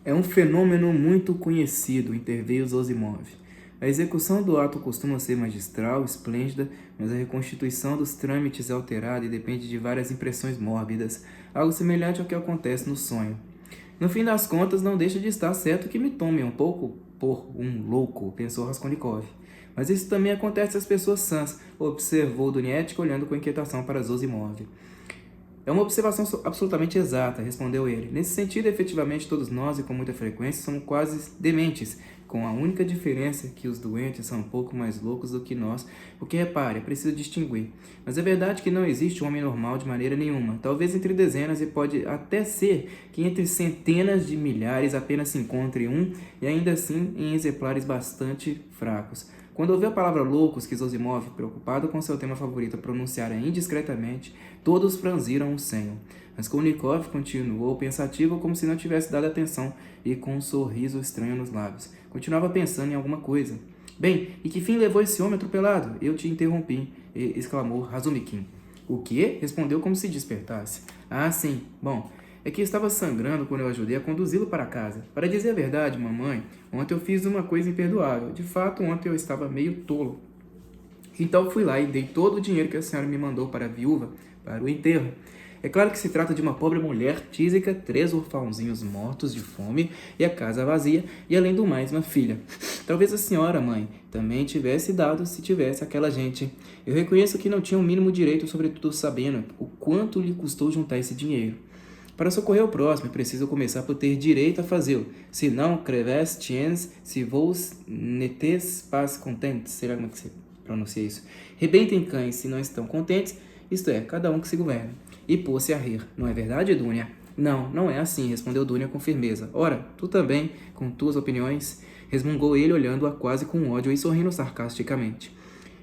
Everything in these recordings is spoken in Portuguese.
É um fenômeno muito conhecido, interveio Zosimov. A execução do ato costuma ser magistral, esplêndida, mas a reconstituição dos trâmites é alterada e depende de várias impressões mórbidas, algo semelhante ao que acontece no sonho. No fim das contas, não deixa de estar certo que me tome um pouco por um louco, pensou Raskolnikov. Mas isso também acontece às pessoas sãs, observou Dunietzky olhando com inquietação para Zosimov. É uma observação absolutamente exata, respondeu ele. Nesse sentido, efetivamente, todos nós, e com muita frequência, somos quase dementes, com a única diferença que os doentes são um pouco mais loucos do que nós, porque, repare, é preciso distinguir. Mas é verdade que não existe um homem normal de maneira nenhuma. Talvez entre dezenas, e pode até ser que entre centenas de milhares apenas se encontre um, e ainda assim em exemplares bastante fracos. Quando ouviu a palavra loucos que Zosimov, preocupado com seu tema favorito, pronunciara indiscretamente, todos franziram o senho. Raskolnikov continuou pensativo como se não tivesse dado atenção e com um sorriso estranho nos lábios. Continuava pensando em alguma coisa. Bem, e que fim levou esse homem atropelado? Eu te interrompi, exclamou Razumikin. O quê? Respondeu como se despertasse. Ah, sim. Bom, é que estava sangrando quando eu ajudei a conduzi-lo para casa. Para dizer a verdade, mamãe, ontem eu fiz uma coisa imperdoável. De fato, ontem eu estava meio tolo. Então fui lá e dei todo o dinheiro que a senhora me mandou para a viúva, para o enterro. É claro que se trata de uma pobre mulher tísica, 3 orfãozinhos mortos de fome e a casa vazia, e além do mais, uma filha. Talvez a senhora, mãe, também tivesse dado se tivesse aquela gente. Eu reconheço que não tinha o mínimo direito, sobretudo sabendo o quanto lhe custou juntar esse dinheiro. Para socorrer o próximo, é preciso começar por ter direito a fazê-lo. Se não, creves tiens, se vos n'etes pas contentes. Será como é que se pronuncia isso? Rebentem cães se não estão contentes, isto é, cada um que se governa. E pôs-se a rir. Não é verdade, Dunia? Não, não é assim, respondeu Dunia com firmeza. Ora, tu também, com tuas opiniões, resmungou ele olhando-a quase com ódio e sorrindo sarcasticamente.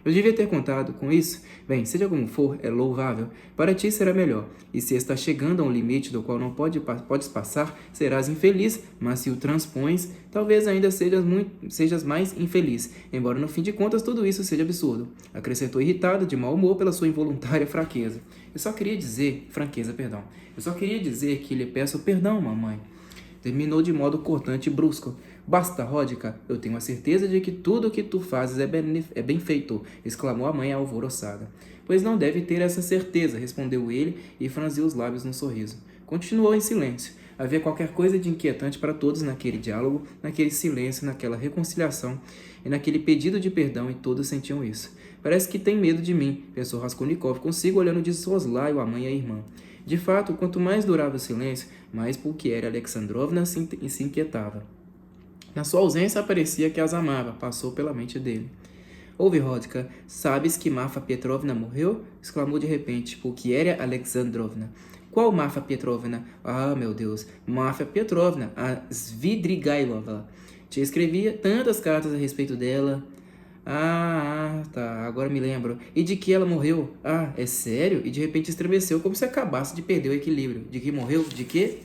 Eu devia ter contado com isso? Bem, seja como for, é louvável. Para ti será melhor. E se está chegando a um limite do qual não podes passar, serás infeliz, mas se o transpões, talvez ainda sejas mais infeliz, embora no fim de contas tudo isso seja absurdo. Acrescentou irritado, de mau humor pela sua involuntária fraqueza. Eu só queria dizer que lhe peço perdão, mamãe. Terminou de modo cortante e brusco. Basta, Ródica, eu tenho a certeza de que tudo o que tu fazes é bem feito, exclamou a mãe alvoroçada. Pois não deve ter essa certeza, respondeu ele e franziu os lábios num sorriso. Continuou em silêncio. Havia qualquer coisa de inquietante para todos naquele diálogo, naquele silêncio, naquela reconciliação e naquele pedido de perdão, e todos sentiam isso. Parece que tem medo de mim, pensou Raskolnikov consigo, olhando de soslaio a mãe e a irmã. De fato, quanto mais durava o silêncio, mais Pulquiera Alexandrovna se inquietava. Na sua ausência, parecia que as amava, passou pela mente dele. Ouve, Ródica, sabes que Marfa Petrovna morreu? Exclamou de repente Pulquiera Alexandrovna. Qual Marfa Petrovna? Ah, meu Deus, Marfa Petrovna, a Svidrigailova. Te escrevia tantas cartas a respeito dela. Tá, agora me lembro. E de que ela morreu? Ah, é sério? E de repente estremeceu como se acabasse de perder o equilíbrio. De que morreu? De quê?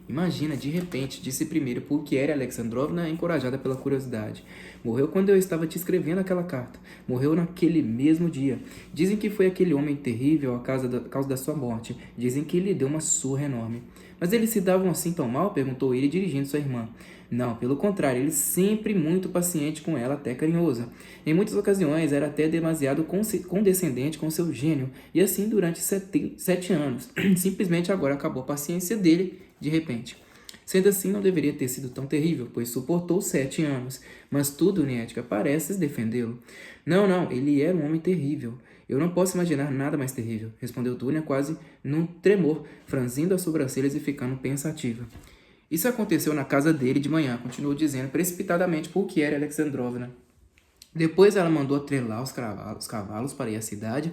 Imagina, de repente, disse primeiro Pulquiera Alexandrovna, encorajada pela curiosidade. Morreu quando eu estava te escrevendo aquela carta. Morreu naquele mesmo dia. Dizem que foi aquele homem terrível a causa da sua morte. Dizem que lhe deu uma surra enorme. Mas eles se davam assim tão mal? Perguntou ele, dirigindo sua irmã. Não, pelo contrário, ele sempre muito paciente com ela, até carinhoso. Em muitas ocasiões era até demasiado condescendente com seu gênio, e assim durante 7 anos. Simplesmente agora acabou a paciência dele, de repente. Sendo assim, não deveria ter sido tão terrível, pois suportou 7 anos. Mas tu, Dunietka, pareces defendê-lo. Não, ele era um homem terrível. Eu não posso imaginar nada mais terrível, respondeu Dunia quase num tremor, franzindo as sobrancelhas e ficando pensativa. Isso aconteceu na casa dele de manhã, continuou dizendo precipitadamente Pulquiera Alexandrovna. Depois ela mandou atrelar os cavalos para ir à cidade,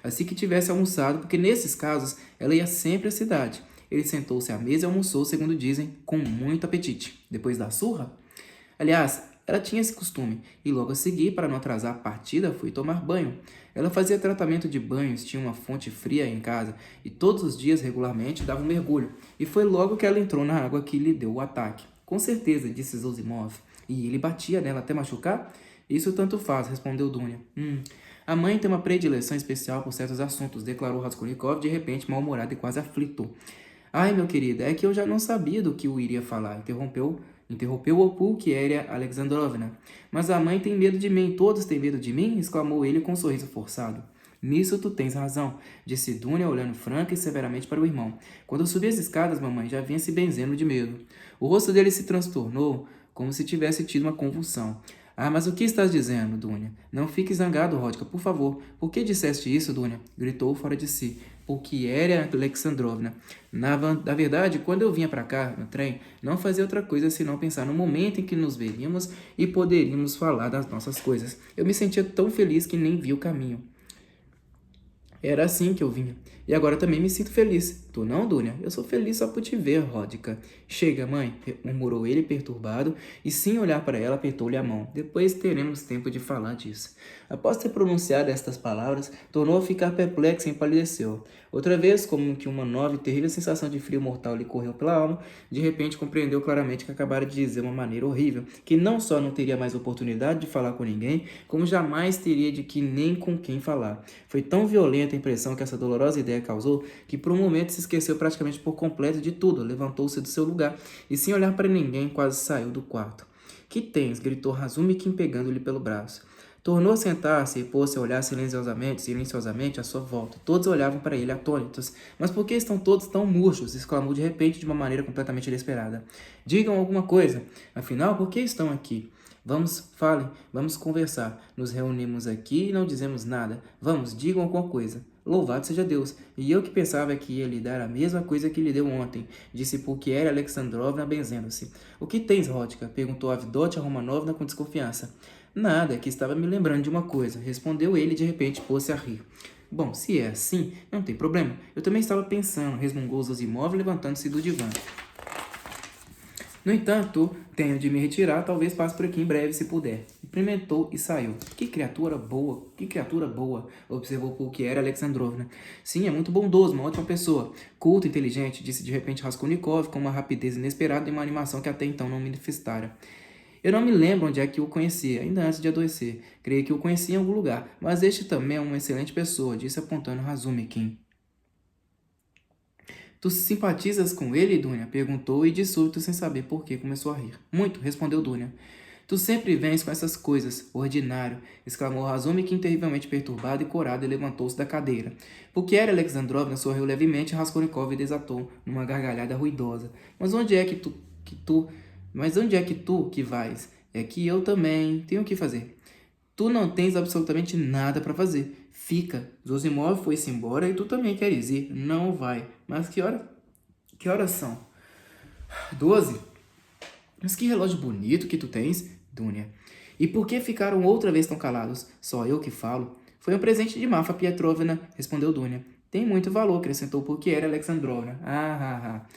assim que tivesse almoçado, porque nesses casos ela ia sempre à cidade. Ele sentou-se à mesa e almoçou, segundo dizem, com muito apetite. Depois da surra? Aliás, ela tinha esse costume, e logo a seguir, para não atrasar a partida, foi tomar banho. Ela fazia tratamento de banhos, tinha uma fonte fria em casa, e todos os dias, regularmente, dava um mergulho. E foi logo que ela entrou na água que lhe deu o ataque. Com certeza, disse Zosimov. E ele batia nela até machucar? Isso tanto faz, respondeu Dunia. A mãe tem uma predileção especial por certos assuntos, declarou Raskolnikov de repente mal-humorado e quase aflito. Ai, meu querido, é que eu já não sabia do que o iria falar, interrompeu o Pulquéria Alexandrovna. Mas a mãe tem medo de mim, todos têm medo de mim? Exclamou ele com um sorriso forçado. Nisso tu tens razão, disse Dunia, olhando franca e severamente para o irmão. Quando eu subi as escadas, mamãe já vinha se benzendo de medo. O rosto dele se transtornou, como se tivesse tido uma convulsão. Ah, mas o que estás dizendo, Dunia? Não fique zangado, Rodka, por favor. Por que disseste isso, Dunia? Gritou fora de si. Pulquéria Alexandrovna. Na verdade, quando eu vinha para cá, no trem, não fazia outra coisa senão pensar no momento em que nos veríamos e poderíamos falar das nossas coisas. Eu me sentia tão feliz que nem vi o caminho. Era assim que eu vinha. E agora também me sinto feliz. Tu não, Dunia? Eu sou feliz só por te ver, Ródica. Chega, mãe, murmurou ele perturbado, e sem olhar para ela apertou-lhe a mão. Depois teremos tempo de falar disso. Após ter pronunciado estas palavras, tornou a ficar perplexa e empalideceu. Outra vez, como que uma nova e terrível sensação de frio mortal lhe correu pela alma, de repente compreendeu claramente que acabara de dizer uma maneira horrível, que não só não teria mais oportunidade de falar com ninguém, como jamais teria de que nem com quem falar. Foi tão violenta a impressão que essa dolorosa ideia causou, que por um momento se esqueceu praticamente por completo de tudo, levantou-se do seu lugar e, sem olhar para ninguém, quase saiu do quarto. Que tens? Gritou Razumikin pegando-lhe pelo braço. Tornou a sentar-se e pôs-se a olhar silenciosamente à sua volta. Todos olhavam para ele atônitos. Mas por que estão todos tão murchos? Exclamou de repente de uma maneira completamente inesperada. Digam alguma coisa. Afinal, por que estão aqui? Vamos, falem, vamos conversar. Nos reunimos aqui e não dizemos nada. Vamos, digam alguma coisa. Louvado seja Deus. E eu que pensava que ia lhe dar a mesma coisa que lhe deu ontem, disse Pulquéria Alexandrovna benzendo-se. O que tens, Ródica? Perguntou Avdotia Romanovna com desconfiança. Nada, é que estava me lembrando de uma coisa, respondeu ele e de repente pôs-se a rir. Bom, se é assim, não tem problema. Eu também estava pensando, resmungou Zosimov, levantando-se do divã. No entanto, tenho de me retirar, talvez passe por aqui em breve, se puder. Cumprimentou e saiu. Que criatura boa, observou Pulquéria Alexandrovna. Sim, é muito bondoso, uma ótima pessoa. Culto, inteligente, disse de repente Raskolnikov, com uma rapidez inesperada e uma animação que até então não manifestara. Eu não me lembro onde é que o conhecia, ainda antes de adoecer. Creio que o conhecia em algum lugar, mas este também é uma excelente pessoa, disse apontando Razumikin. Tu simpatizas com ele, Dunia? Perguntou e de súbito, sem saber por que, começou a rir. Muito, respondeu Dunia. Tu sempre vens com essas coisas, ordinário, exclamou Razumikin terrivelmente perturbado e corado e levantou-se da cadeira. Pulquéria Alexandrovna sorriu levemente e Raskolnikov desatou numa gargalhada ruidosa. Mas onde é que tu que vais? É que eu também tenho o que fazer. Tu não tens absolutamente nada para fazer. Fica. Zosimov foi-se embora e tu também queres ir. Não vai. Mas que horas são? 12. Mas que relógio bonito que tu tens, Dunia. E por que ficaram outra vez tão calados? Só eu que falo. Foi um presente de Marfa Pietrovna, respondeu Dunia. Tem muito valor, acrescentou Pulquéria Alexandrovna.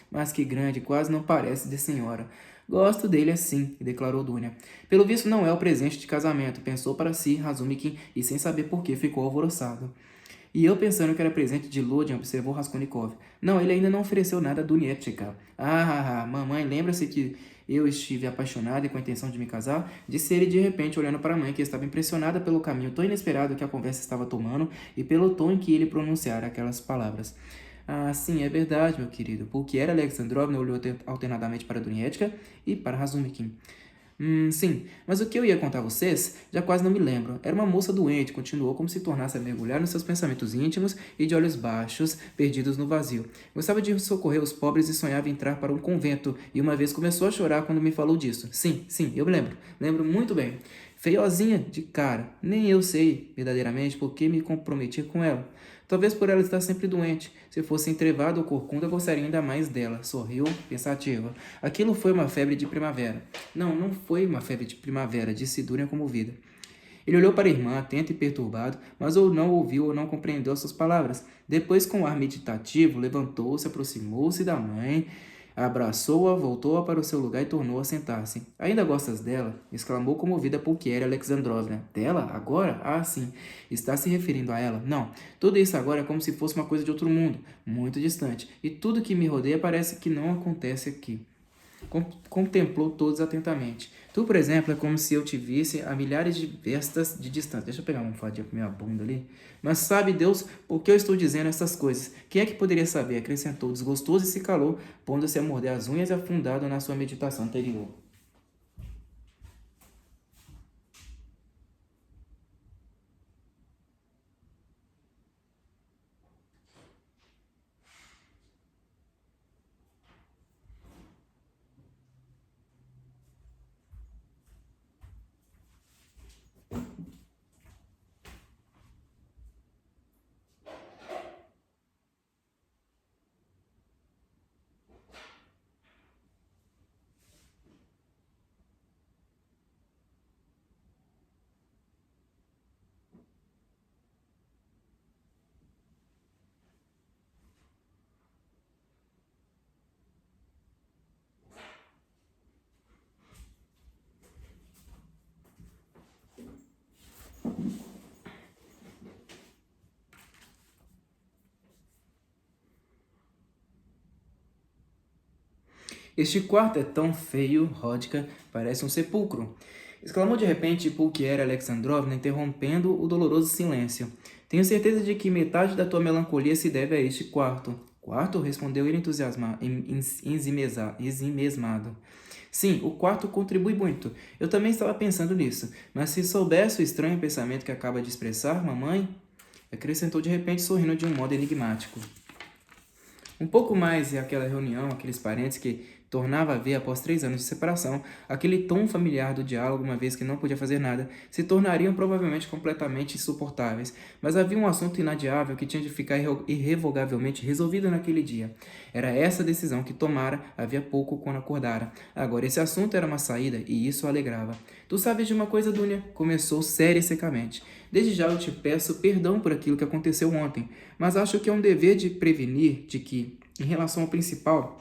Mas que grande, quase não parece de senhora. Gosto dele assim, declarou Dunia. Pelo visto não é o presente de casamento, pensou para si Razumikin e sem saber por que ficou alvoroçado. E eu pensando que era presente de Lodian, observou Raskolnikov. Não, ele ainda não ofereceu nada a Dunietchika. Mamãe, lembra-se que eu estive apaixonado e com a intenção de me casar? Disse ele de repente, olhando para a mãe, que estava impressionada pelo caminho tão inesperado que a conversa estava tomando e pelo tom em que ele pronunciara aquelas palavras. Ah, sim, é verdade, meu querido. Pulquéria Alexandrovna olhou alternadamente para Dunietchika e para Razumikin. Sim, mas o que eu ia contar a vocês, já quase não me lembro. Era uma moça doente, continuou como se tornasse a mergulhar nos seus pensamentos íntimos e de olhos baixos, perdidos no vazio. Gostava de socorrer os pobres e sonhava em entrar para um convento, e uma vez começou a chorar quando me falou disso. Sim, eu me lembro. Lembro muito bem. Feiozinha de cara. Nem eu sei, verdadeiramente, por que me comprometi com ela. Talvez por ela estar sempre doente. Se fosse entrevada ou corcunda, gostaria ainda mais dela. Sorriu, pensativa. Aquilo foi uma febre de primavera. Não foi uma febre de primavera, disse Dunia comovida. Ele olhou para a irmã, atento e perturbado, mas ou não ouviu ou não compreendeu suas palavras. Depois, com um ar meditativo, levantou-se, aproximou-se da mãe, abraçou-a, voltou-a para o seu lugar e tornou a sentar-se. Ainda gostas dela? Exclamou comovida Pulquéria Alexandrovna. Dela? Agora? Ah, sim. Está se referindo a ela? Não. Tudo isso agora é como se fosse uma coisa de outro mundo, muito distante. E tudo que me rodeia parece que não acontece aqui. Contemplou todos atentamente. Tu, por exemplo, é como se eu te visse a milhares de vestas de distância. Deixa eu pegar uma almofadinha pra minha bunda ali. Mas sabe, Deus, por que eu estou dizendo essas coisas? Quem é que poderia saber? Acrescentou desgostoso e se calou, pondo-se a morder as unhas e afundado na sua meditação anterior. Este quarto é tão feio, Rodka, parece um sepulcro. Exclamou de repente Pulquiera Alexandrovna, interrompendo o doloroso silêncio. Tenho certeza de que metade da tua melancolia se deve a este quarto. Quarto? Respondeu ele ensimesmado. Sim, o quarto contribui muito. Eu também estava pensando nisso. Mas se soubesse o estranho pensamento que acaba de expressar, mamãe... Acrescentou de repente, sorrindo de um modo enigmático. Um pouco mais e aquela reunião, aqueles parentes que tornava a ver após 3 anos de separação, aquele tom familiar do diálogo, uma vez que não podia fazer nada, se tornariam provavelmente completamente insuportáveis. Mas havia um assunto inadiável que tinha de ficar irrevogavelmente resolvido naquele dia. Era essa a decisão que tomara havia pouco quando acordara. Agora esse assunto era uma saída e isso o alegrava. Tu sabes de uma coisa, Dunia? Começou séria e secamente. Desde já eu te peço perdão por aquilo que aconteceu ontem, mas acho que é um dever de prevenir de que, em relação ao principal,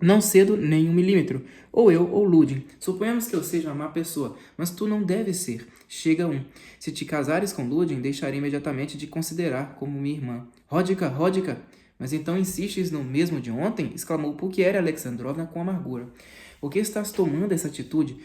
não cedo nem 1 milímetro. Ou eu ou Ludin. Suponhamos que eu seja uma má pessoa, mas tu não deves ser. Chega um. Se te casares com Ludin, deixarei imediatamente de considerar como minha irmã. Rodika, Rodika! Mas então insistes no mesmo de ontem? Exclamou Pulquiera Alexandrovna com amargura. Por que estás tomando essa atitude?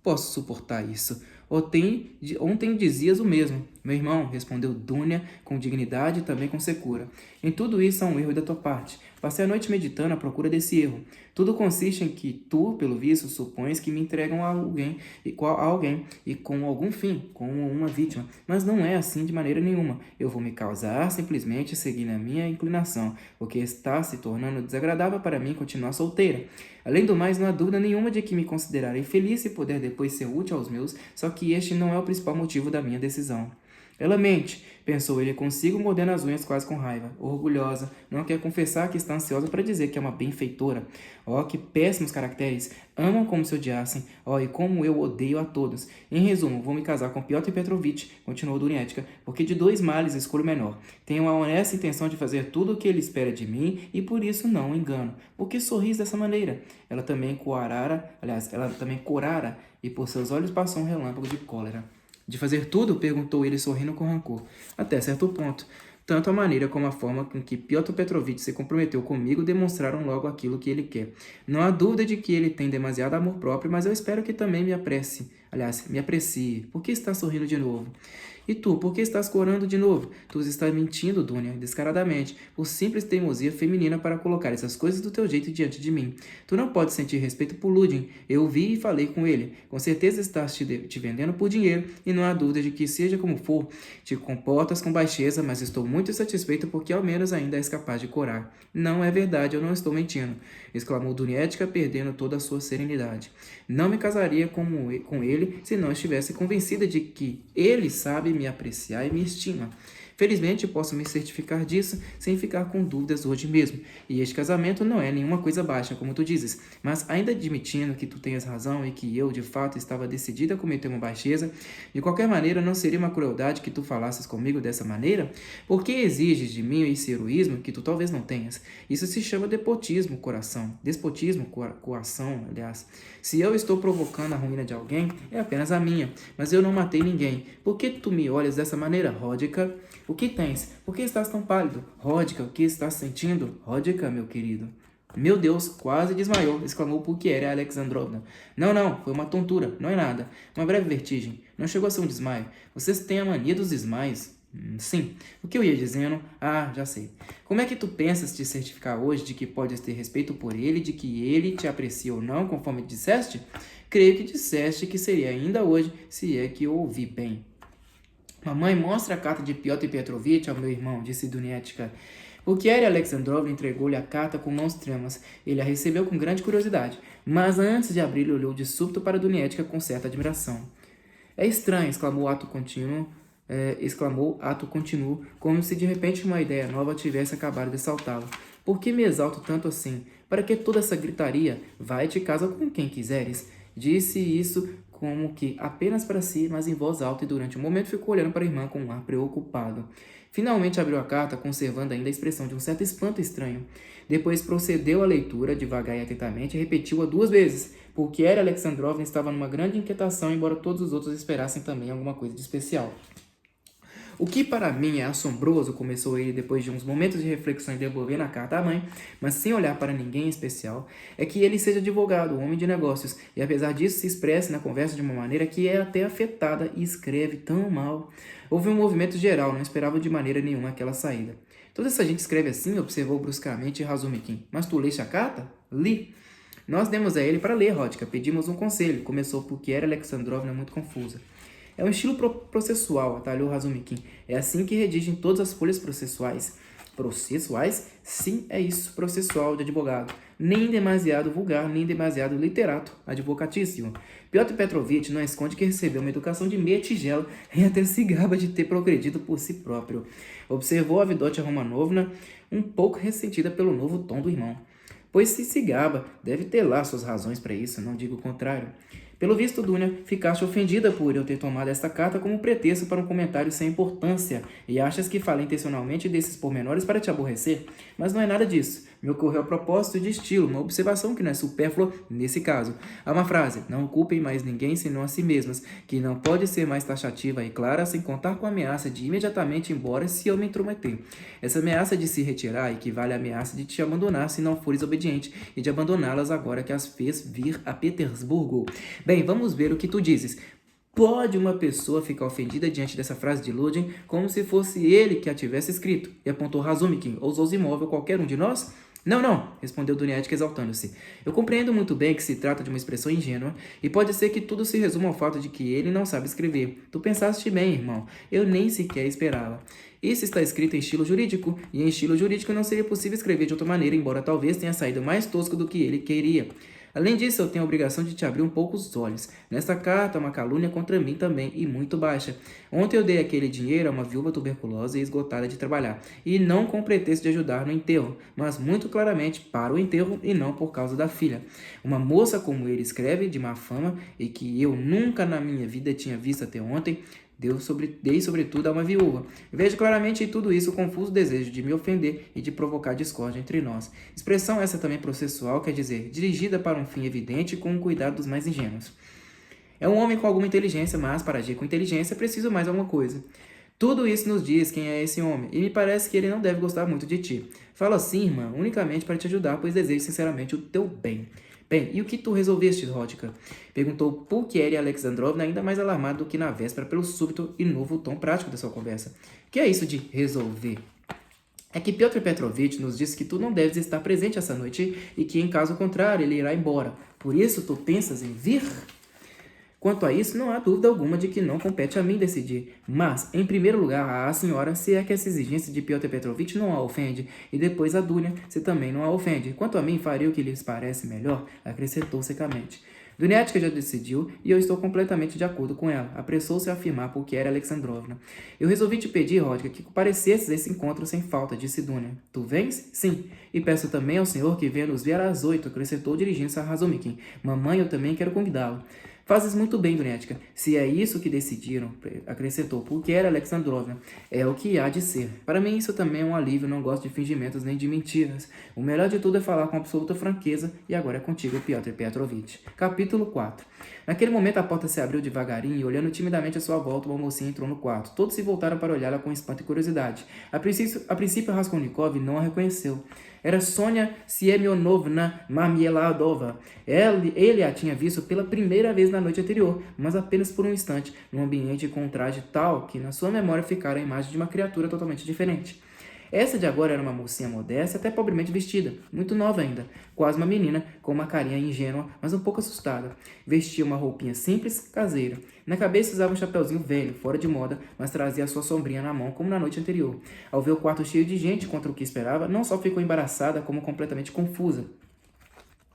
Posso suportar isso. Ontem dizias o mesmo. Meu irmão, respondeu Dunia com dignidade e também com secura. Em tudo isso há um erro da tua parte. Passei a noite meditando à procura desse erro. Tudo consiste em que tu, pelo visto, supões que me entregam a alguém e com algum fim, como uma vítima. Mas não é assim de maneira nenhuma. Eu vou me casar simplesmente seguindo a minha inclinação, porque está se tornando desagradável para mim continuar solteira. Além do mais, não há dúvida nenhuma de que me considerarei feliz se puder depois ser útil aos meus, só que este não é o principal motivo da minha decisão. Ela mente, pensou ele consigo, mordendo as unhas quase com raiva. Orgulhosa, não quer confessar que está ansiosa para dizer que é uma benfeitora. Oh, que péssimos caracteres! Amam como se odiassem. Oh, e como eu odeio a todos. Em resumo, vou me casar com Piotr Petrovitch, continuou Dunietka, porque de 2 males escolho o menor. Tenho a honesta intenção de fazer tudo o que ele espera de mim e por isso não o engano. Por que sorris dessa maneira? Ela também corara e por seus olhos passou um relâmpago de cólera. De fazer tudo? Perguntou ele sorrindo com rancor. Até certo ponto. Tanto a maneira como a forma com que Piotr Petrovitch se comprometeu comigo demonstraram logo aquilo que ele quer. Não há dúvida de que ele tem demasiado amor próprio, mas eu espero que também me aprecie. Por que está sorrindo de novo? E tu, por que estás corando de novo? Tu estás mentindo, Dunia, descaradamente, por simples teimosia feminina para colocar essas coisas do teu jeito diante de mim. Tu não podes sentir respeito por Ludin. Eu vi e falei com ele. Com certeza estás te vendendo por dinheiro, e não há dúvida de que, seja como for, te comportas com baixeza, mas estou muito satisfeito porque ao menos ainda és capaz de corar. Não é verdade, eu não estou mentindo, exclamou Dunietka, perdendo toda a sua serenidade. Não me casaria com ele se não estivesse convencida de que ele sabe me apreciar e me estima. Felizmente, posso me certificar disso sem ficar com dúvidas hoje mesmo. E este casamento não é nenhuma coisa baixa, como tu dizes. Mas ainda admitindo que tu tenhas razão e que eu, de fato, estava decidida a cometer uma baixeza, de qualquer maneira, não seria uma crueldade que tu falasses comigo dessa maneira? Por que exiges de mim esse heroísmo que tu talvez não tenhas? Isso se chama despotismo, coação, aliás. Se eu estou provocando a ruína de alguém, é apenas a minha. Mas eu não matei ninguém. Por que tu me olhas dessa maneira, Rodika? O que tens? Por que estás tão pálido? Rodika, o que estás sentindo? Rodika, meu querido. Meu Deus, quase desmaiou, exclamou Pulquéria Alexandrovna. Não, foi uma tontura, não é nada. Uma breve vertigem. Não chegou a ser um desmaio. Vocês têm a mania dos desmaios? Sim. O que eu ia dizendo? Ah, já sei. Como é que tu pensas te certificar hoje de que podes ter respeito por ele, de que ele te aprecia ou não, conforme disseste? Creio que disseste que seria ainda hoje, se é que eu ouvi bem. Mamãe, mostra a carta de Piotr Petrovitch ao meu irmão, disse Dunietka. Pulquéria Alexandrovna entregou-lhe a carta com mãos trêmulas. Ele a recebeu com grande curiosidade, mas antes de abrir, olhou de súbito para Dunietka com certa admiração. É estranho, exclamou ato contínuo, como se de repente uma ideia nova tivesse acabado de saltá-lo. Por que me exalto tanto assim? Para que toda essa gritaria? Vai-te casa com quem quiseres. Disse isso como que apenas para si, mas em voz alta, e durante um momento ficou olhando para a irmã com um ar preocupado. Finalmente abriu a carta, conservando ainda a expressão de um certo espanto estranho. Depois procedeu à leitura, devagar e atentamente, e repetiu-a 2 vezes, porque Alexandrovna estava numa grande inquietação, embora todos os outros esperassem também alguma coisa de especial. O que para mim é assombroso, começou ele depois de uns momentos de reflexão e devolvendo a carta à mãe, mas sem olhar para ninguém em especial, é que ele seja advogado, homem de negócios, e apesar disso se expresse na conversa de uma maneira que é até afetada e escreve tão mal. Houve um movimento geral, não esperava de maneira nenhuma aquela saída. Toda essa gente escreve assim, observou bruscamente Razumikin. Mas tu leste a carta? Li. Nós demos a ele para ler, Rodka. Pedimos um conselho. Começou porque era Alexandrovna muito confusa. É um estilo processual, atalhou Razumikin. É assim que redigem todas as folhas processuais. Processuais? Sim, é isso, processual de advogado. Nem demasiado vulgar, nem demasiado literato, advocatíssimo. Piotr Petrovitch não esconde que recebeu uma educação de meia tigela e até se gaba de ter progredido por si próprio. Observou a Avdotya Romanovna um pouco ressentida pelo novo tom do irmão. Pois se gaba, deve ter lá suas razões para isso, não digo o contrário. Pelo visto, Dunia, ficaste ofendida por eu ter tomado esta carta como pretexto para um comentário sem importância e achas que falei intencionalmente desses pormenores para te aborrecer? Mas não é nada disso. Me ocorreu a propósito de estilo, uma observação que não é supérflua nesse caso. Há uma frase, não culpem mais ninguém senão a si mesmas, que não pode ser mais taxativa e clara sem contar com a ameaça de imediatamente ir embora se eu me intrometer. Essa ameaça de se retirar equivale à ameaça de te abandonar se não fores obediente e de abandoná-las agora que as fez vir a Petersburgo. Bem, vamos ver o que tu dizes. Pode uma pessoa ficar ofendida diante dessa frase de Ludin como se fosse ele que a tivesse escrito? E apontou Razumikin, ou Zosimov, ou qualquer um de nós? Não, respondeu Dunietka exaltando-se. Eu compreendo muito bem que se trata de uma expressão ingênua, e pode ser que tudo se resuma ao fato de que ele não sabe escrever. Tu pensaste bem, irmão. Eu nem sequer esperava. Isso está escrito em estilo jurídico, e em estilo jurídico não seria possível escrever de outra maneira, embora talvez tenha saído mais tosco do que ele queria. Além disso, eu tenho a obrigação de te abrir um pouco os olhos. Nesta carta há uma calúnia contra mim também, e muito baixa. Ontem eu dei aquele dinheiro a uma viúva tuberculosa e esgotada de trabalhar, e não com pretexto de ajudar no enterro, mas muito claramente para o enterro e não por causa da filha. Uma moça como ele escreve, de má fama, e que eu nunca na minha vida tinha visto até ontem, dei sobretudo a uma viúva. Vejo claramente em tudo isso o confuso desejo de me ofender e de provocar discórdia entre nós. Expressão essa também processual, quer dizer, dirigida para um fim evidente com o cuidado dos mais ingênuos. É um homem com alguma inteligência, mas para agir com inteligência é preciso mais alguma coisa. Tudo isso nos diz quem é esse homem, e me parece que ele não deve gostar muito de ti. Falo assim, irmã, unicamente para te ajudar, pois desejo sinceramente o teu bem. Bem, e o que tu resolveste, Rodka? Perguntou Pulquéria Alexandrovna, ainda mais alarmado do que na véspera pelo súbito e novo tom prático da sua conversa. Que é isso de resolver? É que Piotr Petrovitch nos disse que tu não deves estar presente essa noite e que, em caso contrário, ele irá embora. Por isso, tu pensas em vir? Quanto a isso, não há dúvida alguma de que não compete a mim decidir. Mas, em primeiro lugar, a senhora, se é que essa exigência de Piotr Petrovitch não a ofende, e depois a Dunia, se também não a ofende. Quanto a mim, faria o que lhes parece melhor, acrescentou secamente. Dunietka já decidiu, e eu estou completamente de acordo com ela. Apressou-se a afirmar Pulquéria Alexandrovna. Eu resolvi te pedir, Rodka, que comparecesses a esse encontro sem falta, disse Dunia. Tu vens? Sim. E peço também ao senhor que venha nos ver às 8, acrescentou dirigindo-se a Razumikin. Mamãe, eu também quero convidá-lo. Fazes muito bem, Dunietka. Se é isso que decidiram, acrescentou Pulquéria Alexandrovna, é o que há de ser. Para mim isso também é um alívio, não gosto de fingimentos nem de mentiras. O melhor de tudo é falar com absoluta franqueza, e agora é contigo, Piotr Petrovitch. Capítulo 4. Naquele momento a porta se abriu devagarinho e, olhando timidamente à sua volta, uma mocinha entrou no quarto. Todos se voltaram para olhá-la com espanto e curiosidade. A princípio Raskolnikov não a reconheceu. Era Sônia Siemionovna Marmeladova. Ele a tinha visto pela primeira vez na noite anterior, mas apenas por um instante, num ambiente com um traje tal que na sua memória ficara a imagem de uma criatura totalmente diferente. Essa de agora era uma mocinha modesta, até pobremente vestida, muito nova ainda, quase uma menina, com uma carinha ingênua, mas um pouco assustada. Vestia uma roupinha simples, caseira. Na cabeça usava um chapeuzinho velho, fora de moda, mas trazia a sua sombrinha na mão, como na noite anterior. Ao ver o quarto cheio de gente contra o que esperava, não só ficou embaraçada, como completamente confusa.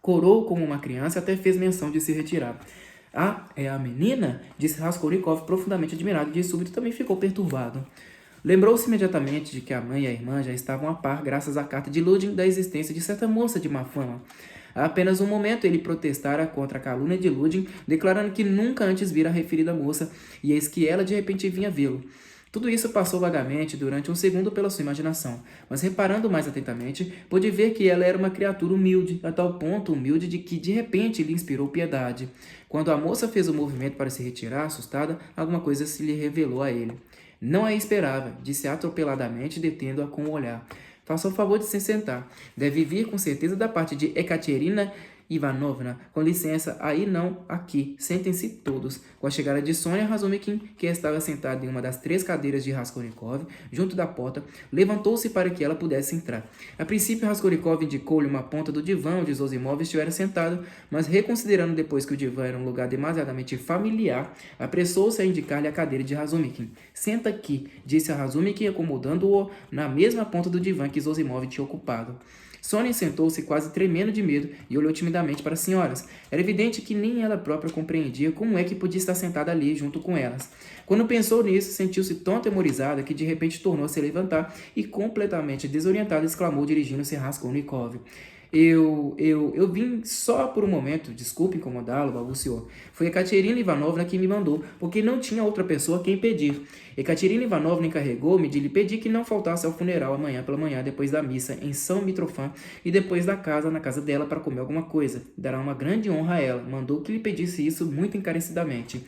Corou como uma criança e até fez menção de se retirar. Ah, é a menina? Disse Raskolnikov, profundamente admirado, e de súbito também ficou perturbado. Lembrou-se imediatamente de que a mãe e a irmã já estavam a par graças à carta de Ludin da existência de certa moça de má fama. Há apenas um momento ele protestara contra a calúnia de Ludin, declarando que nunca antes vira a referida moça, e eis que ela de repente vinha vê-lo. Tudo isso passou vagamente durante um segundo pela sua imaginação, mas reparando mais atentamente, pôde ver que ela era uma criatura humilde, a tal ponto humilde de que de repente lhe inspirou piedade. Quando a moça fez o movimento para se retirar, assustada, alguma coisa se lhe revelou a ele. Não a esperava, disse atropeladamente, detendo-a com o olhar. Faça o favor de se sentar. Deve vir com certeza da parte de Ekaterina Ivanovna. Com licença, aí não, aqui. Sentem-se todos. Com a chegada de Sônia, Razumikin, que estava sentada em uma das 3 cadeiras de Raskolnikov, junto da porta, levantou-se para que ela pudesse entrar. A princípio, Raskolnikov indicou-lhe uma ponta do divã onde Zosimov estivera sentado, mas reconsiderando depois que o divã era um lugar demasiadamente familiar, apressou-se a indicar-lhe a cadeira de Razumikin. Senta aqui, disse a Razumikin, acomodando-o na mesma ponta do divã que Zosimov tinha ocupado. Sônia sentou-se quase tremendo de medo e olhou timidamente para as senhoras. Era evidente que nem ela própria compreendia como é que podia estar sentada ali junto com elas. Quando pensou nisso, sentiu-se tão atemorizada que de repente tornou-se a levantar e, completamente desorientada, exclamou dirigindo-se a Raskolnikov. Eu vim só por um momento, desculpe incomodá-lo, balbuciou. Foi a Ekaterina Ivanovna que me mandou, porque não tinha outra pessoa a quem pedir. Ekaterina Ivanovna encarregou-me de lhe pedir que não faltasse ao funeral amanhã pela manhã, depois da missa em São Mitrofan e depois da casa na casa dela para comer alguma coisa. Dará uma grande honra a ela. Mandou que lhe pedisse isso muito encarecidamente.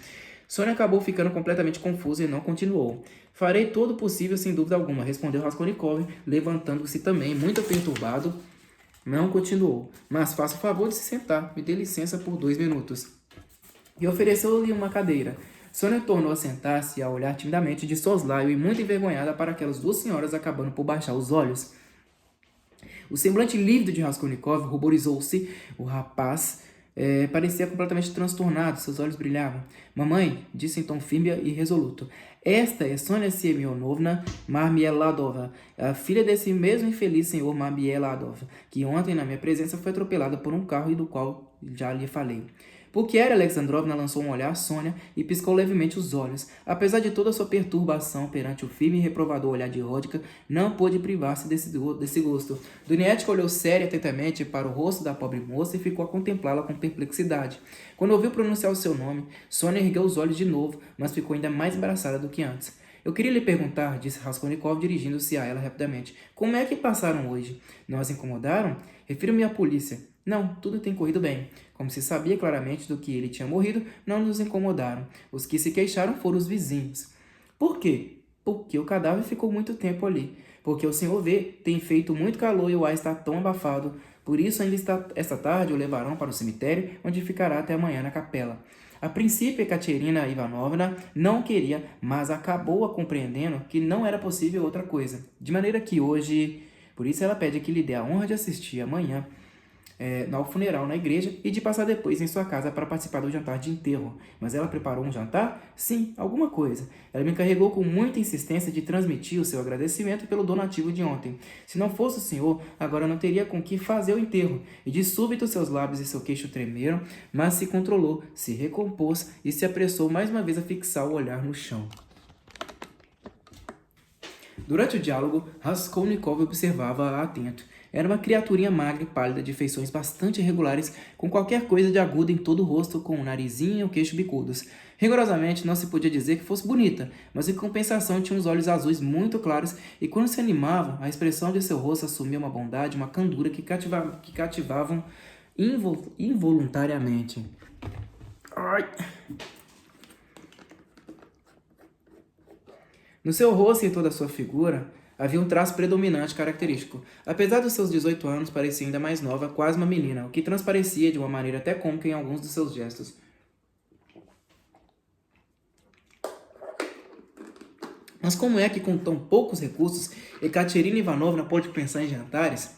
Sônia acabou ficando completamente confusa e não continuou. Farei todo o possível, sem dúvida alguma, respondeu Raskolnikov, levantando-se também, muito perturbado. Não continuou, mas faça o favor de se sentar, me dê licença por 2 minutos. E ofereceu-lhe uma cadeira. Sônia tornou a sentar-se e a olhar timidamente de soslaio e muito envergonhada para aquelas 2 senhoras acabando por baixar os olhos. O semblante lívido de Raskolnikov ruborizou-se. O rapaz parecia completamente transtornado, seus olhos brilhavam. Mamãe, disse em tom firme e resoluto, esta é Sônia Siemionovna Marmeladova, a filha desse mesmo infeliz senhor Marmeladov, que ontem na minha presença foi atropelada por um carro e do qual já lhe falei. Pulcheria Alexandrovna lançou um olhar à Sônia e piscou levemente os olhos. Apesar de toda a sua perturbação perante o firme e reprovador olhar de Rodka, não pôde privar-se desse gosto. Dunietka olhou séria e atentamente para o rosto da pobre moça e ficou a contemplá-la com perplexidade. Quando ouviu pronunciar o seu nome, Sônia ergueu os olhos de novo, mas ficou ainda mais embaraçada do que antes. Eu queria lhe perguntar, disse Raskolnikov, dirigindo-se a ela rapidamente, como é que passaram hoje? Não as incomodaram? Refiro-me à polícia. Não, tudo tem corrido bem. Como se sabia claramente do que ele tinha morrido, não nos incomodaram. Os que se queixaram foram os vizinhos. Por quê? Porque o cadáver ficou muito tempo ali. Porque o senhor vê, tem feito muito calor e o ar está tão abafado. Por isso, esta tarde o levarão para o cemitério, onde ficará até amanhã na capela. A princípio, Ekaterina Ivanovna não queria, mas acabou compreendendo que não era possível outra coisa. De maneira que hoje... Por isso ela pede que lhe dê a honra de assistir amanhã ao funeral na igreja e de passar depois em sua casa para participar do jantar de enterro. Mas ela preparou um jantar? Sim, alguma coisa. Ela me encarregou com muita insistência de transmitir o seu agradecimento pelo donativo de ontem. Se não fosse o senhor, agora não teria com que fazer o enterro. E de súbito seus lábios e seu queixo tremeram, mas se controlou, se recompôs e se apressou mais uma vez a fixar o olhar no chão. Durante o diálogo, Raskolnikov observava-a atento. Era uma criaturinha magra e pálida, de feições bastante irregulares, com qualquer coisa de agudo em todo o rosto, com o narizinho e o queixo bicudos. Rigorosamente, não se podia dizer que fosse bonita, mas em compensação tinha uns olhos azuis muito claros e quando se animavam, a expressão de seu rosto assumia uma bondade, uma candura que cativavam involuntariamente. Ai. No seu rosto e em toda a sua figura, Havia um traço predominante característico. Apesar dos seus 18 anos, parecia ainda mais nova, quase uma menina, o que transparecia de uma maneira até cômica em alguns dos seus gestos. Mas como é que com tão poucos recursos, Ekaterina Ivanovna pôde pensar em jantares?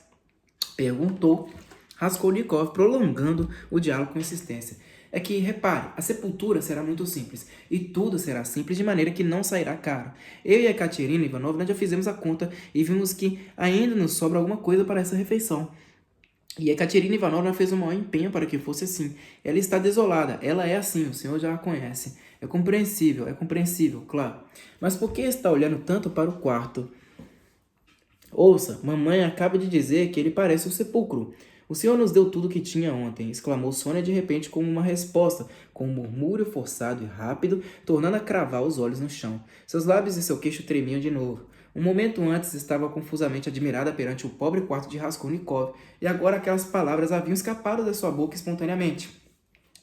Perguntou Raskolnikov, prolongando o diálogo com insistência. É que, repare, a sepultura será muito simples, e tudo será simples de maneira que não sairá caro. Eu e a Ekaterina Ivanovna já fizemos a conta e vimos que ainda nos sobra alguma coisa para essa refeição. E a Ekaterina Ivanovna fez o maior empenho para que fosse assim. Ela está desolada, ela é assim, o senhor já a conhece. É compreensível, claro. Mas por que está olhando tanto para o quarto? Ouça, mamãe acaba de dizer que ele parece um sepulcro. O senhor nos deu tudo o que tinha ontem, exclamou Sônia de repente como uma resposta, com um murmúrio forçado e rápido, tornando a cravar os olhos no chão. Seus lábios e seu queixo tremiam de novo. Um momento antes estava confusamente admirada perante o pobre quarto de Raskolnikov, e agora aquelas palavras haviam escapado da sua boca espontaneamente.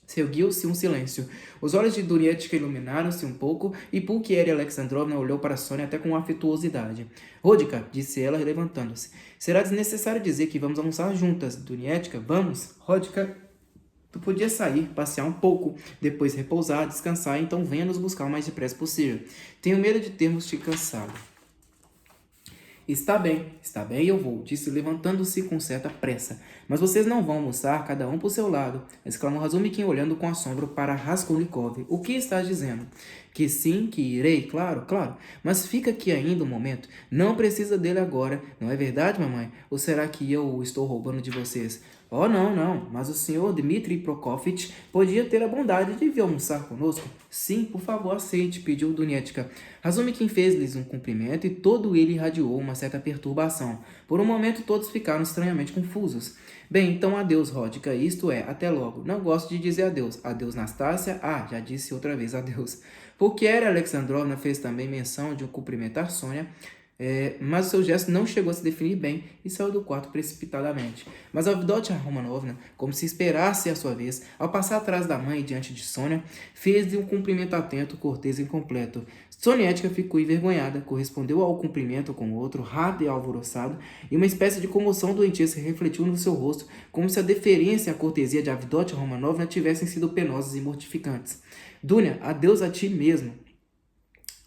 Seguiu-se um silêncio. Os olhos de Dunietka iluminaram-se um pouco e Pulcheria Alexandrovna olhou para Sônia até com afetuosidade. Rodica, disse ela, levantando-se. Será desnecessário dizer que vamos almoçar juntas. Dunietka, vamos? Rodica, tu podias sair, passear um pouco, depois repousar, descansar, então venha nos buscar o mais depressa possível. Tenho medo de termos te cansado. Está bem, eu vou, disse levantando-se com certa pressa. Mas vocês não vão almoçar, cada um por seu lado, exclamou Razumikin olhando com assombro para Raskolnikov. O que estás dizendo? Que sim, que irei, claro, mas fica aqui ainda um momento. Não precisa dele agora, não é verdade, mamãe? Ou será que eu estou roubando de vocês? Oh, não, mas o senhor Dmitri Prokofitch podia ter a bondade de vir almoçar conosco. Sim, por favor, aceite, pediu Dunietka. Razumikin fez-lhes um cumprimento e todo ele irradiou uma certa perturbação. Por um momento todos ficaram estranhamente confusos. Bem, então adeus, Rodica, isto é, até logo. Não gosto de dizer adeus. Adeus, Nastácia. Ah, já disse outra vez adeus. Pulcheria Alexandrovna fez também menção de cumprimentar Sônia, mas o seu gesto não chegou a se definir bem e saiu do quarto precipitadamente. Mas Avdotya Romanovna, como se esperasse a sua vez, ao passar atrás da mãe diante de Sônia, fez-lhe um cumprimento atento, cortês e incompleto. Sonietka ficou envergonhada, correspondeu ao cumprimento com outro, rápido e alvoroçado, e uma espécie de comoção doentia se refletiu no seu rosto, como se a deferência e a cortesia de Avdotya Romanovna tivessem sido penosas e mortificantes. Dunia, adeus a ti mesmo.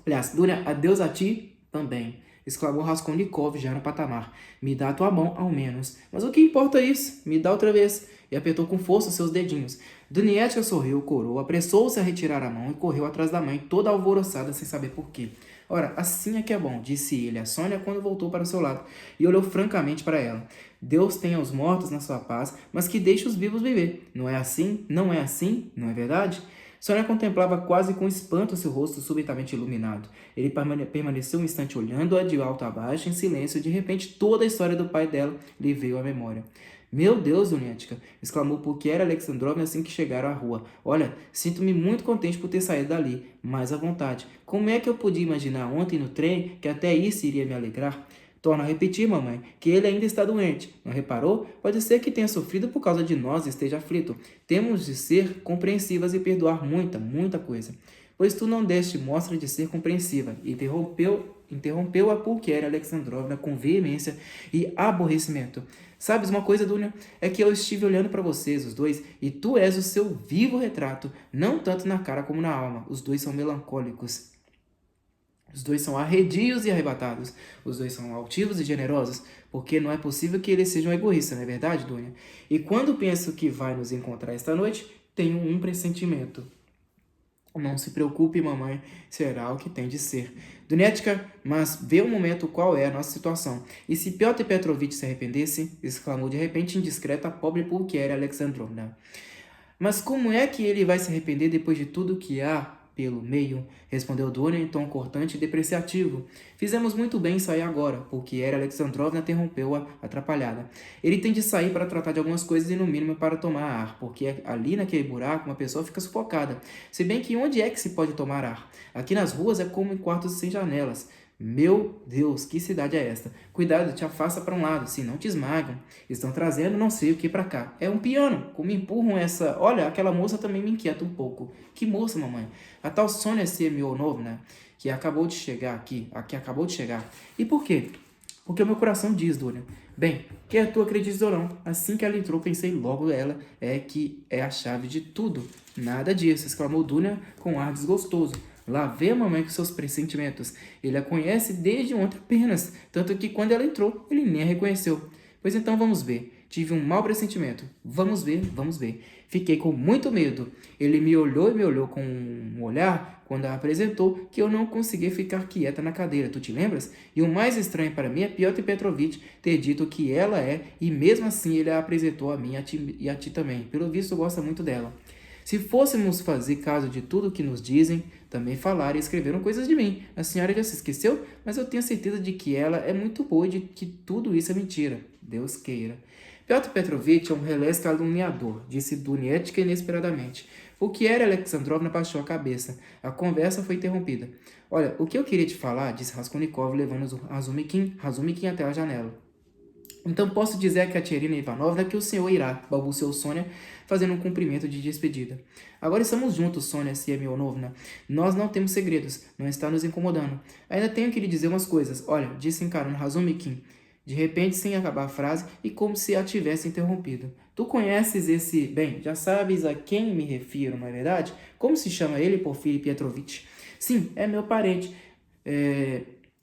Aliás, Dunia, adeus a ti também, exclamou Raskolnikov já no patamar. Me dá a tua mão, ao menos. Mas o que importa isso? Me dá outra vez. E apertou com força seus dedinhos. Dunietka sorriu, corou, apressou-se a retirar a mão e correu atrás da mãe, toda alvoroçada, sem saber por quê. Ora, assim é que é bom, disse ele a Sônia quando voltou para o seu lado, e olhou francamente para ela. Deus tenha os mortos na sua paz, mas que deixe os vivos viver. Não é assim? Não é assim? Não é verdade? Sônia contemplava quase com espanto seu rosto subitamente iluminado. Ele permaneceu um instante olhando-a de alto a baixo, em silêncio, e de repente toda a história do pai dela lhe veio à memória. Meu Deus, Dunietka, exclamou Pulcheria Alexandrovna assim que chegaram à rua. Olha, sinto-me muito contente por ter saído dali, mais à vontade. Como é que eu podia imaginar ontem no trem que até isso iria me alegrar? Torno a repetir, mamãe, que ele ainda está doente. Não reparou? Pode ser que tenha sofrido por causa de nós e esteja aflito. Temos de ser compreensivas e perdoar muita coisa. Pois tu não deste mostra de ser compreensiva, interrompeu a Pulcheria Alexandrovna com veemência e aborrecimento. Sabes uma coisa, Dunia? É que eu estive olhando para vocês, os dois, e tu és o seu vivo retrato, não tanto na cara como na alma. Os dois são melancólicos. Os dois são arredios e arrebatados. Os dois são altivos e generosos, porque não é possível que eles sejam egoístas, não é verdade, Dunia? E quando penso que vai nos encontrar esta noite, tenho um pressentimento. Não se preocupe, mamãe, será o que tem de ser. Dunietka, mas vê um momento qual é a nossa situação. E se Piotr Petrovitch se arrependesse, exclamou de repente indiscreta a pobre Pulcheria Alexandrovna. Mas como é que ele vai se arrepender depois de tudo que há pelo meio? Respondeu Dunia em tom cortante e depreciativo. Fizemos muito bem em sair agora, Pulcheria Alexandrovna interrompeu-a atrapalhada. Ele tem de sair para tratar de algumas coisas e no mínimo para tomar ar, porque ali naquele buraco uma pessoa fica sufocada. Se bem que onde é que se pode tomar ar? Aqui nas ruas é como em quartos sem janelas. Meu Deus, que cidade é esta? Cuidado, te afasta para um lado, senão te esmagam. Estão trazendo não sei o que para cá. É um piano. Como empurram essa... Olha, aquela moça também me inquieta um pouco. Que moça, mamãe? A tal Sônia Semyonovna, que acabou de chegar aqui. Aqui acabou de chegar. E por quê? Porque o meu coração diz, Dunia. Bem, quer tu acredites ou não, assim que ela entrou, pensei logo ela é que é a chave de tudo. Nada disso, exclamou Dunia com ar desgostoso. Lá vê a mamãe com seus pressentimentos. Ele a conhece desde ontem apenas, tanto que quando ela entrou, ele nem a reconheceu. Pois então vamos ver. Tive um mau pressentimento. Vamos ver, vamos ver. Fiquei com muito medo. Ele me olhou com um olhar quando a apresentou que eu não conseguia ficar quieta na cadeira. Tu te lembras? E o mais estranho para mim é Piotr Petrovitch ter dito que ela é, e mesmo assim ele a apresentou a mim e a ti também. Pelo visto gosta muito dela. Se fôssemos fazer caso de tudo o que nos dizem, também falaram e escreveram coisas de mim. A senhora já se esqueceu? Mas eu tenho certeza de que ela é muito boa e de que tudo isso é mentira. Deus queira. Piotr Petrovitch é um relés caluniador, disse Dunietka inesperadamente. O que era Alexandrovna baixou a cabeça. A conversa foi interrompida. Olha, o que eu queria te falar, disse Raskolnikov, levando Razumikin até a janela. Então posso dizer a Katerina Ivanovna que o senhor irá, balbuciou Sônia, fazendo um cumprimento de despedida. Agora estamos juntos, Sônia Semyonovna. Nós não temos segredos, não está nos incomodando. Ainda tenho que lhe dizer umas coisas. Olha, disse encarando Razumikin, de repente sem acabar a frase e como se a tivesse interrompido. Tu conheces esse... Bem, já sabes a quem me refiro, não é verdade? Como se chama ele, Porfírio Petrovitch? Sim, é meu parente.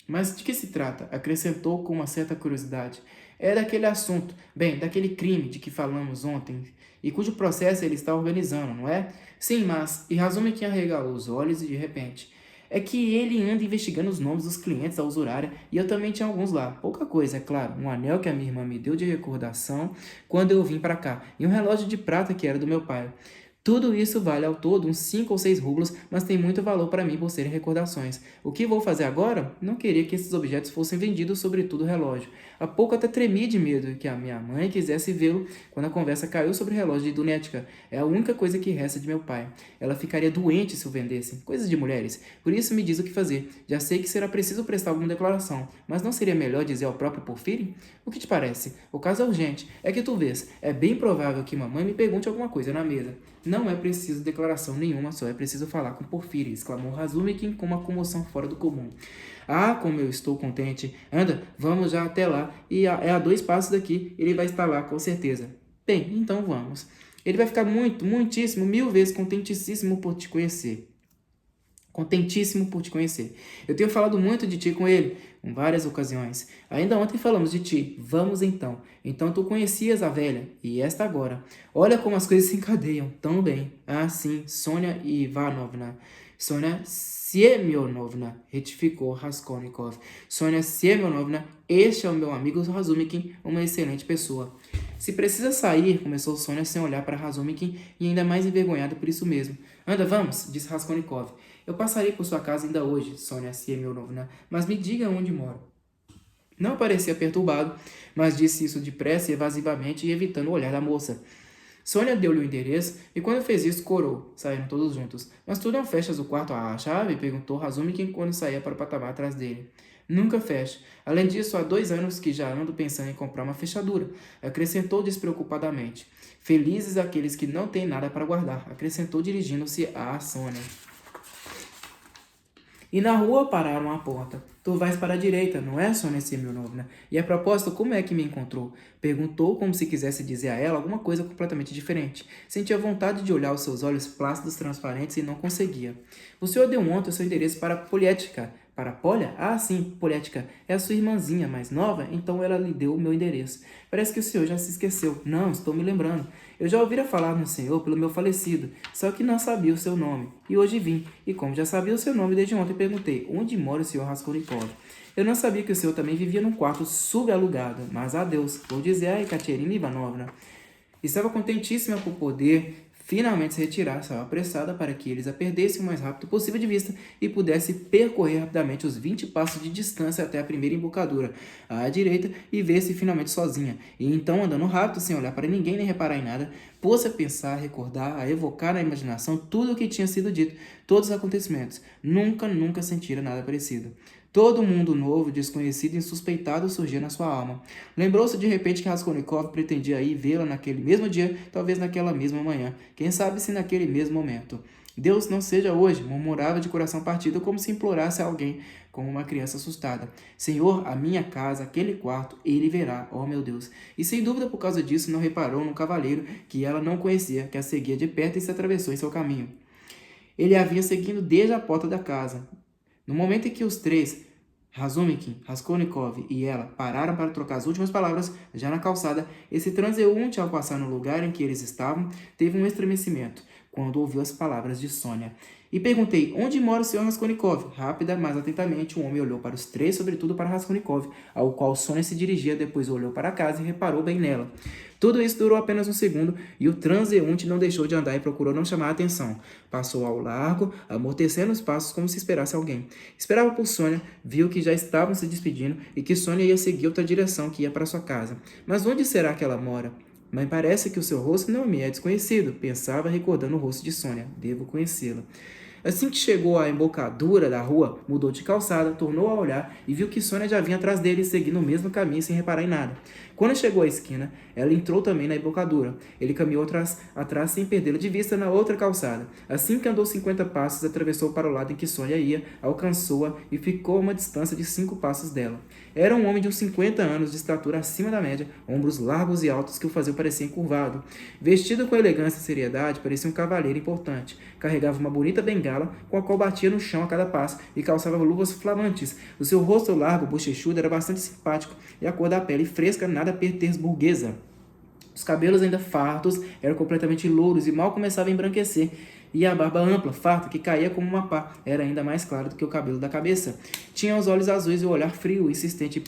Mas de que se trata? Acrescentou com uma certa curiosidade. É daquele assunto, bem, daquele crime de que falamos ontem, e cujo processo ele está organizando, não é? Sim, mas... E Razumikin arregalou os olhos e de repente... É que ele anda investigando os nomes dos clientes da usurária e eu também tinha alguns lá. Pouca coisa, é claro. Um anel que a minha irmã me deu de recordação quando eu vim para cá e um relógio de prata que era do meu pai. Tudo isso vale ao todo uns 5 ou 6 rublos, mas tem muito valor para mim por serem recordações. O que vou fazer agora? Não queria que esses objetos fossem vendidos, sobretudo o relógio. Há pouco até tremi de medo que a minha mãe quisesse vê-lo quando a conversa caiu sobre o relógio de Dunietka. É a única coisa que resta de meu pai. Ela ficaria doente se o vendesse. Coisas de mulheres. Por isso me diz o que fazer. Já sei que será preciso prestar alguma declaração, mas não seria melhor dizer ao próprio Porfírio? O que te parece? O caso é urgente. É que tu vês. É bem provável que mamãe me pergunte alguma coisa na mesa. Não é preciso declaração nenhuma, só é preciso falar com Porfírio, exclamou Razumikin com uma comoção fora do comum. Ah, como eu estou contente. Anda, vamos já até lá. E é a 2 passos daqui. Ele vai estar lá, com certeza. Bem, então vamos. Ele vai ficar muitíssimo, 1000 vezes contentíssimo por te conhecer. Contentíssimo por te conhecer. Eu tenho falado muito de ti com ele, em várias ocasiões. Ainda ontem falamos de ti. Vamos então. Então tu conhecias a velha, e esta agora. Olha como as coisas se encadeiam tão bem. Ah, sim, Sônia Ivanovna. Sônia Semyonovna, retificou Raskolnikov. Sônia Semyonovna, este é o meu amigo Razumikin, uma excelente pessoa. Se precisa sair, começou Sônia sem olhar para Razumikin e ainda mais envergonhada por isso mesmo. Anda, vamos, disse Raskolnikov. Eu passarei por sua casa ainda hoje, Sônia Semyonovna, mas me diga onde moro. Não parecia perturbado, mas disse isso depressa e evasivamente e evitando o olhar da moça. Sônia deu-lhe o endereço e quando fez isso, corou. Saíram todos juntos. Mas tu não fechas o quarto à chave? Perguntou Razumikin quando saía para o patamar atrás dele. Nunca fecho. Além disso, há 2 anos que já ando pensando em comprar uma fechadura. Acrescentou despreocupadamente. Felizes aqueles que não têm nada para guardar. Acrescentou dirigindo-se a Sônia. E na rua pararam à porta. Tu vais para a direita, não é, Sônia Semyonovna? E a propósito, como é que me encontrou? Perguntou como se quisesse dizer a ela alguma coisa completamente diferente. Sentia vontade de olhar os seus olhos plácidos, transparentes, e não conseguia. O senhor deu ontem o seu endereço para Polietka. Para Polya? Ah, sim, Polietka. É a sua irmãzinha mais nova, então ela lhe deu o meu endereço. Parece que o senhor já se esqueceu. Não, estou me lembrando. Eu já ouvira falar no senhor pelo meu falecido, só que não sabia o seu nome. E hoje vim, e como já sabia o seu nome desde ontem, perguntei, onde mora o senhor Raskolnikov? Eu não sabia que o senhor também vivia num quarto subalugado, mas adeus, vou dizer a Ekaterina Ivanovna. Estava contentíssima por poder finalmente se retirar, saiu apressada para que eles a perdessem o mais rápido possível de vista e pudesse percorrer rapidamente os 20 passos de distância até a primeira embocadura, à direita, e ver-se finalmente sozinha. E então, andando rápido, sem olhar para ninguém nem reparar em nada, pôs-se a pensar, a recordar, a evocar na imaginação tudo o que tinha sido dito, todos os acontecimentos. Nunca sentira nada parecido. Todo mundo novo, desconhecido e insuspeitado surgia na sua alma. Lembrou-se de repente que Raskolnikov pretendia ir vê-la naquele mesmo dia, talvez naquela mesma manhã, quem sabe se naquele mesmo momento. Deus não seja hoje, murmurava de coração partido como se implorasse a alguém, como uma criança assustada. Senhor, a minha casa, aquele quarto, ele verá, oh meu Deus. E sem dúvida por causa disso não reparou num cavalheiro que ela não conhecia, que a seguia de perto e se atravessou em seu caminho. Ele a vinha seguindo desde a porta da casa. No momento em que os três, Razumikin, Raskolnikov e ela, pararam para trocar as últimas palavras, já na calçada, esse transeunte, ao passar no lugar em que eles estavam, teve um estremecimento, quando ouviu as palavras de Sônia. E perguntei, onde mora o Sr. Raskolnikov? Rápida, mas atentamente, o homem olhou para os três, sobretudo para Raskolnikov, ao qual Sônia se dirigia, depois olhou para a casa e reparou bem nela. Tudo isso durou apenas um segundo, e o transeunte não deixou de andar e procurou não chamar a atenção. Passou ao largo, amortecendo os passos como se esperasse alguém. Esperava por Sônia, viu que já estavam se despedindo e que Sônia ia seguir outra direção, que ia para sua casa. Mas onde será que ela mora? Mas parece que o seu rosto não me é desconhecido, pensava recordando o rosto de Sônia. Devo conhecê-la. Assim que chegou à embocadura da rua, mudou de calçada, tornou a olhar e viu que Sônia já vinha atrás dele, seguindo o mesmo caminho sem reparar em nada. Quando chegou à esquina, ela entrou também na embocadura. Ele caminhou atrás sem perdê-la de vista na outra calçada. Assim que andou 50 passos, atravessou para o lado em que Sônia ia, alcançou-a e ficou a uma distância de 5 passos dela. Era um homem de uns 50 anos, de estatura acima da média, ombros largos e altos que o faziam parecer encurvado. Vestido com elegância e seriedade, parecia um cavalheiro importante. Carregava uma bonita bengala, com a qual batia no chão a cada passo, e calçava luvas flamantes. O seu rosto largo, bochechudo, era bastante simpático, e a cor da pele fresca, nada petersburguesa. Os cabelos ainda fartos eram completamente louros e mal começavam a embranquecer, e a barba ampla, farta, que caía como uma pá, era ainda mais clara do que o cabelo da cabeça. Tinha os olhos azuis e o olhar frio, insistente e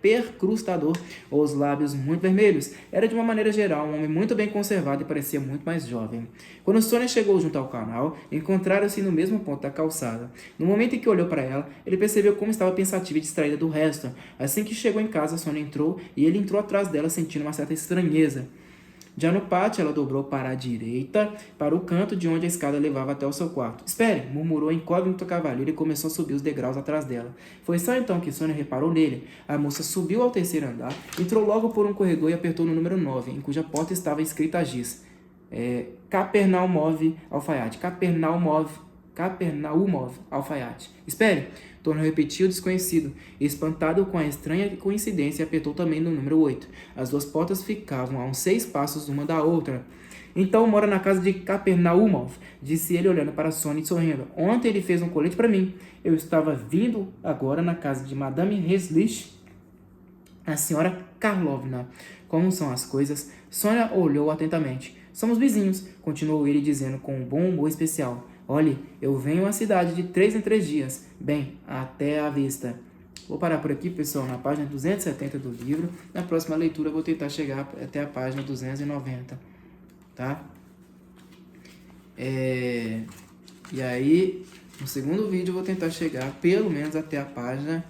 percrustador, os lábios muito vermelhos. Era, de uma maneira geral, um homem muito bem conservado e parecia muito mais jovem. Quando Sônia chegou junto ao canal, encontraram-se no mesmo ponto da calçada. No momento em que olhou para ela, ele percebeu como estava pensativa e distraída do resto. Assim que chegou em casa, Sônia entrou e ele entrou atrás dela, sentindo uma certa estranheza. Já no pátio, ela dobrou para a direita, para o canto de onde a escada levava até o seu quarto. Espere, murmurou incógnito cavalheiro e começou a subir os degraus atrás dela. Foi só então que Sônia reparou nele. A moça subiu ao terceiro andar, entrou logo por um corredor e apertou no número 9, em cuja porta estava escrita a giz. Capernaumov Alfaiate. Capernaumov Alfaiate. Espere! Tornou a repetir o desconhecido. Espantado com a estranha coincidência, apertou também no número 8. As duas portas ficavam a uns 6 passos uma da outra. Então mora na casa de Capernaumov, disse ele olhando para Sônia e sorrindo. Ontem ele fez um colete para mim. Eu estava vindo agora na casa de Madame Reslich, a senhora Karlovna. Como são as coisas? Sônia olhou atentamente. Somos vizinhos, continuou ele dizendo com um bom humor especial. Olhe, eu venho à cidade de 3 em 3 dias. Bem, até a vista. Vou parar por aqui, pessoal, na página 270 do livro. Na próxima leitura eu vou tentar chegar até a página 290, tá? E aí, no segundo vídeo eu vou tentar chegar pelo menos até a página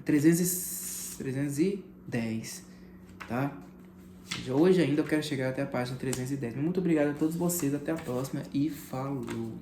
310, tá? Hoje ainda eu quero chegar até a página 310. Muito obrigado a todos vocês, até a próxima e falou!